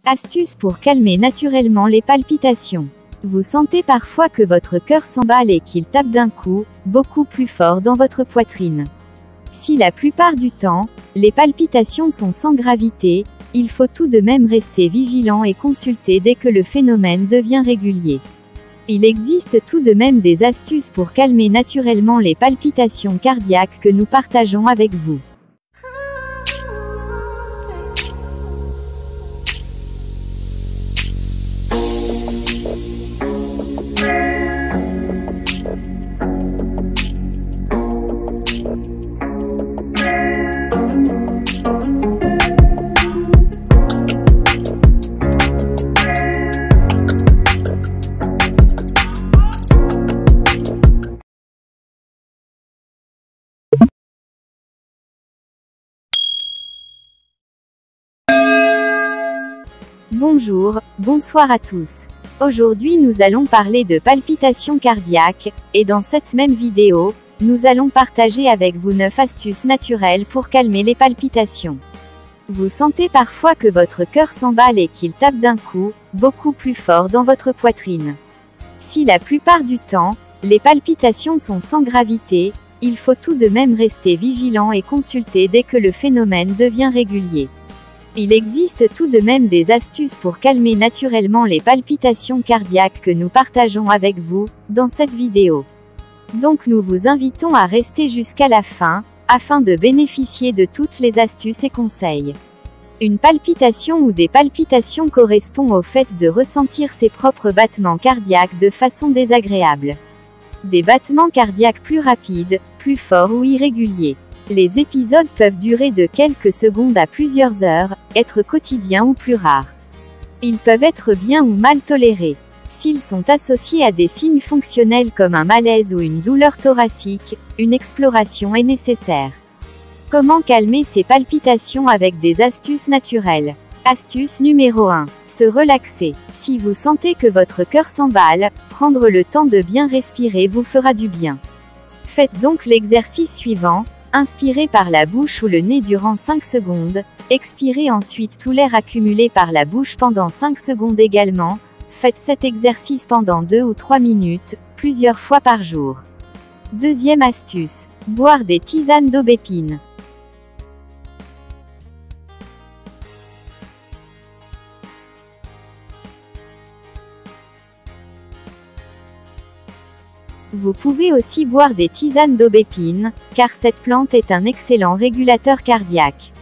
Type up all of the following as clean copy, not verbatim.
Astuce pour calmer naturellement les palpitations. Vous sentez parfois que votre cœur s'emballe et qu'il tape d'un coup, beaucoup plus fort dans votre poitrine. Si la plupart du temps, les palpitations sont sans gravité, il faut tout de même rester vigilant et consulter dès que le phénomène devient régulier. Il existe tout de même des astuces pour calmer naturellement les palpitations cardiaques que nous partageons avec vous. Bonjour, bonsoir à tous. Aujourd'hui nous allons parler de palpitations cardiaques, et dans cette même vidéo, nous allons partager avec vous 9 astuces naturelles pour calmer les palpitations. Vous sentez parfois que votre cœur s'emballe et qu'il tape d'un coup, beaucoup plus fort dans votre poitrine. Si la plupart du temps, les palpitations sont sans gravité, il faut tout de même rester vigilant et consulter dès que le phénomène devient régulier. Il existe tout de même des astuces pour calmer naturellement les palpitations cardiaques que nous partageons avec vous, dans cette vidéo. Donc nous vous invitons à rester jusqu'à la fin, afin de bénéficier de toutes les astuces et conseils. Une palpitation ou des palpitations correspond au fait de ressentir ses propres battements cardiaques de façon désagréable. Des battements cardiaques plus rapides, plus forts ou irréguliers. Les épisodes peuvent durer de quelques secondes à plusieurs heures, être quotidiens ou plus rares. Ils peuvent être bien ou mal tolérés. S'ils sont associés à des signes fonctionnels comme un malaise ou une douleur thoracique, une exploration est nécessaire. Comment calmer ces palpitations avec des astuces naturelles? Astuce numéro 1. Se relaxer. Si vous sentez que votre cœur s'emballe, prendre le temps de bien respirer vous fera du bien. Faites donc l'exercice suivant. Inspirez par la bouche ou le nez durant 5 secondes, expirez ensuite tout l'air accumulé par la bouche pendant 5 secondes également. Faites cet exercice pendant 2 ou 3 minutes, plusieurs fois par jour. Deuxième astuce. Boire des tisanes d'aubépine. Vous pouvez aussi boire des tisanes d'aubépine, car cette plante est un excellent régulateur cardiaque.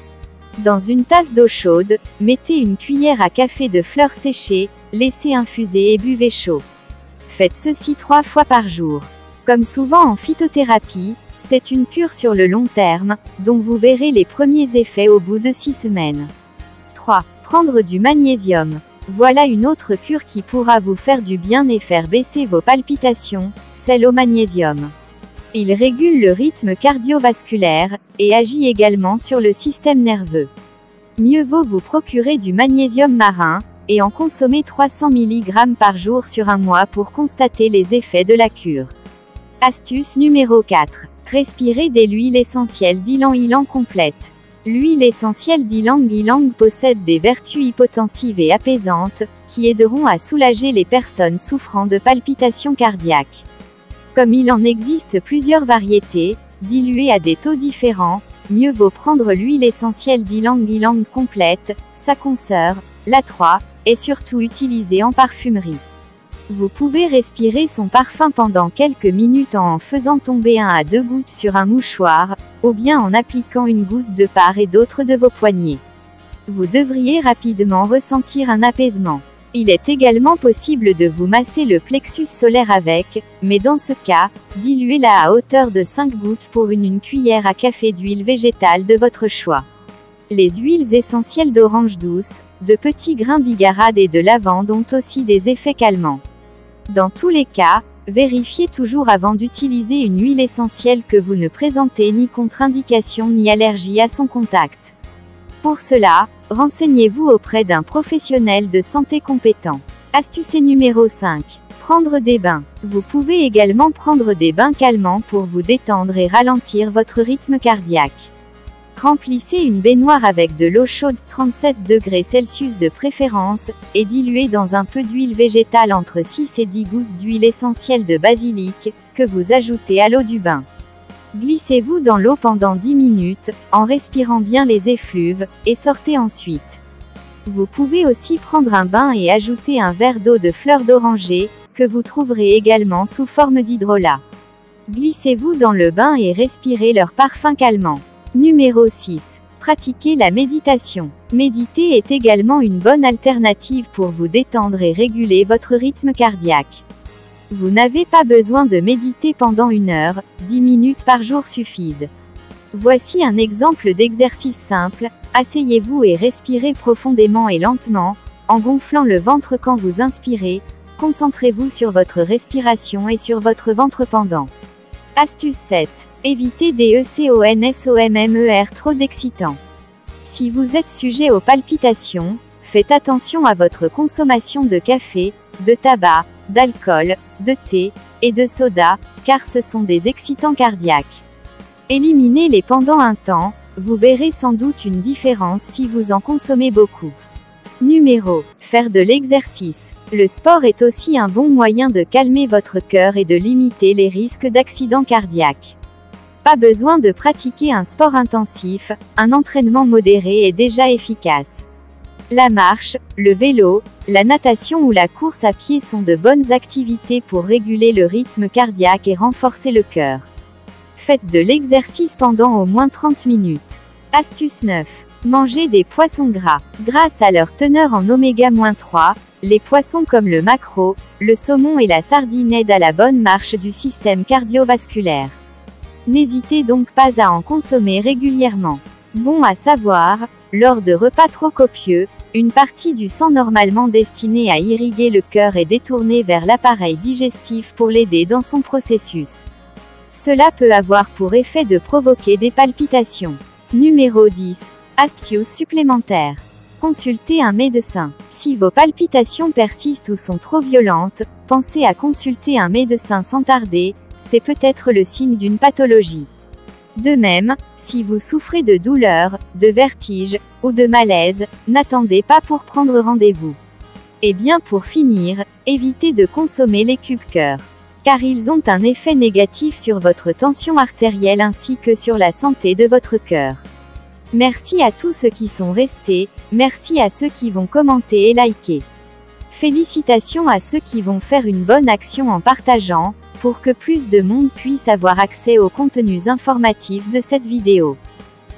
Dans une tasse d'eau chaude, mettez une cuillère à café de fleurs séchées, laissez infuser et buvez chaud. Faites ceci 3 fois par jour. Comme souvent en phytothérapie, c'est une cure sur le long terme, dont vous verrez les premiers effets au bout de 6 semaines. 3. Prendre du magnésium. Voilà une autre cure qui pourra vous faire du bien et faire baisser vos palpitations. Celle au magnésium. Il régule le rythme cardiovasculaire, et agit également sur le système nerveux. Mieux vaut vous procurer du magnésium marin, et en consommer 300 mg par jour sur un mois pour constater les effets de la cure. Astuce numéro 4. Respirer de l'huile essentielle d'ylang-ylang complète. L'huile essentielle d'ylang-ylang possède des vertus hypotensives et apaisantes, qui aideront à soulager les personnes souffrant de palpitations cardiaques. Comme il en existe plusieurs variétés, diluées à des taux différents, mieux vaut prendre l'huile essentielle d'ylang-ylang complète, sa consoeur, la 3, et surtout utilisée en parfumerie. Vous pouvez respirer son parfum pendant quelques minutes en faisant tomber 1 à 2 gouttes sur un mouchoir, ou bien en appliquant une goutte de part et d'autre de vos poignets. Vous devriez rapidement ressentir un apaisement. Il est également possible de vous masser le plexus solaire avec, mais dans ce cas, diluez-la à hauteur de 5 gouttes pour une cuillère à café d'huile végétale de votre choix. Les huiles essentielles d'orange douce, de petits grains bigarade et de lavande ont aussi des effets calmants. Dans tous les cas, vérifiez toujours avant d'utiliser une huile essentielle que vous ne présentez ni contre-indication ni allergie à son contact. Pour cela, renseignez-vous auprès d'un professionnel de santé compétent. Astuce numéro 5. Prendre des bains. Vous pouvez également prendre des bains calmants pour vous détendre et ralentir votre rythme cardiaque. Remplissez une baignoire avec de l'eau chaude 37 degrés Celsius de préférence, et diluez dans un peu d'huile végétale entre 6 et 10 gouttes d'huile essentielle de basilic, que vous ajoutez à l'eau du bain. Glissez-vous dans l'eau pendant 10 minutes, en respirant bien les effluves, et sortez ensuite. Vous pouvez aussi prendre un bain et ajouter un verre d'eau de fleurs d'oranger, que vous trouverez également sous forme d'hydrolat. Glissez-vous dans le bain et respirez leur parfum calmant. Numéro 6. Pratiquez la méditation. Méditer est également une bonne alternative pour vous détendre et réguler votre rythme cardiaque. Vous n'avez pas besoin de méditer pendant 1 heure, 10 minutes par jour suffisent. Voici un exemple d'exercice simple. Asseyez-vous et respirez profondément et lentement, en gonflant le ventre quand vous inspirez. Concentrez-vous sur votre respiration et sur votre ventre pendant. Astuce 7. Évitez des ECONSOMMER trop d'excitants. Si vous êtes sujet aux palpitations, faites attention à votre consommation de café, de tabac, d'alcool, de thé, et de soda, car ce sont des excitants cardiaques. Éliminez-les pendant un temps, vous verrez sans doute une différence si vous en consommez beaucoup. Numéro. Faire de l'exercice. Le sport est aussi un bon moyen de calmer votre cœur et de limiter les risques d'accidents cardiaques. Pas besoin de pratiquer un sport intensif, un entraînement modéré est déjà efficace. La marche, le vélo, la natation ou la course à pied sont de bonnes activités pour réguler le rythme cardiaque et renforcer le cœur. Faites de l'exercice pendant au moins 30 minutes. Astuce 9. Mangez des poissons gras. Grâce à leur teneur en oméga-3, les poissons comme le maquereau, le saumon et la sardine aident à la bonne marche du système cardiovasculaire. N'hésitez donc pas à en consommer régulièrement. Bon à savoir, lors de repas trop copieux, une partie du sang normalement destinée à irriguer le cœur est détournée vers l'appareil digestif pour l'aider dans son processus. Cela peut avoir pour effet de provoquer des palpitations. Numéro 10. Astuce supplémentaire. Consultez un médecin. Si vos palpitations persistent ou sont trop violentes, pensez à consulter un médecin sans tarder, c'est peut-être le signe d'une pathologie. De même, si vous souffrez de douleurs, de vertiges, ou de malaise, n'attendez pas pour prendre rendez-vous. Et bien pour finir, évitez de consommer les cubes-cœur, car ils ont un effet négatif sur votre tension artérielle ainsi que sur la santé de votre cœur. Merci à tous ceux qui sont restés, merci à ceux qui vont commenter et liker. Félicitations à ceux qui vont faire une bonne action en partageant, pour que plus de monde puisse avoir accès aux contenus informatifs de cette vidéo.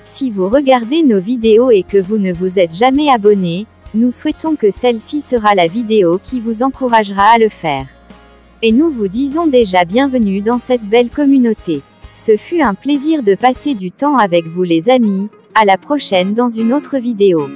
Si vous regardez nos vidéos et que vous ne vous êtes jamais abonné, nous souhaitons que celle-ci sera la vidéo qui vous encouragera à le faire. Et nous vous disons déjà bienvenue dans cette belle communauté. Ce fut un plaisir de passer du temps avec vous les amis, à la prochaine dans une autre vidéo.